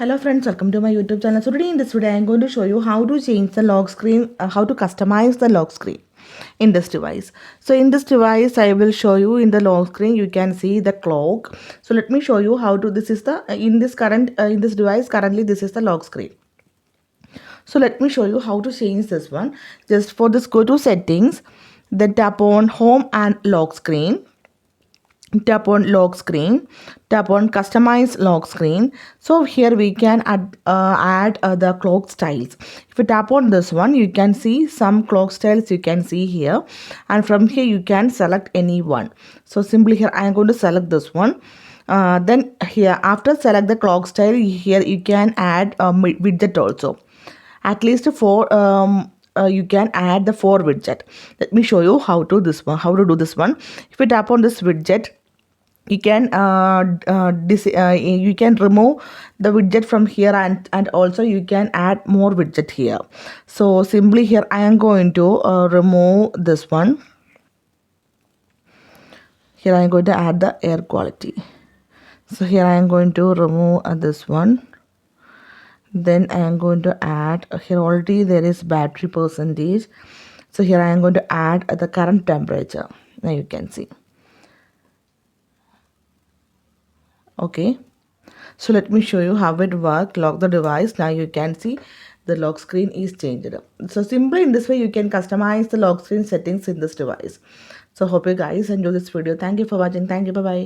Hello friends, welcome to my YouTube channel. So today in this video I am going to show you how to change the lock screen, how to customize the lock screen in this device. So in this device I will show you in the lock screen you can see the clock. So let me show you how to, this is the in this device currently this is the lock screen. So let me show you how to change this one. Just for this, go to settings, then tap on home and lock screen. Tap on lock screen, tap on customize lock screen. So here we can add the clock styles. If you tap on this one you can see some clock styles you can see here, and from here you can select any one. So simply here I am going to select this one. Then here after select the clock style, here you can add a widget also, at least four. You can add the 4 widget. Let me show you how to do this one. If you tap on this widget, you can you can remove the widget from here, and also you can add more widget here. So simply here I am going to remove this one. Here I am going to add the air quality. So here I am going to remove this one. Then I am going to add here, already there is battery percentage, so here I am going to add the current temperature. Now you can see. Okay, so let me show you how it works. Lock the device. Now you can see the lock screen is changed. So simply in this way you can customize the lock screen settings in this device. So hope you guys enjoy this video. Thank you for watching. Thank you. Bye bye.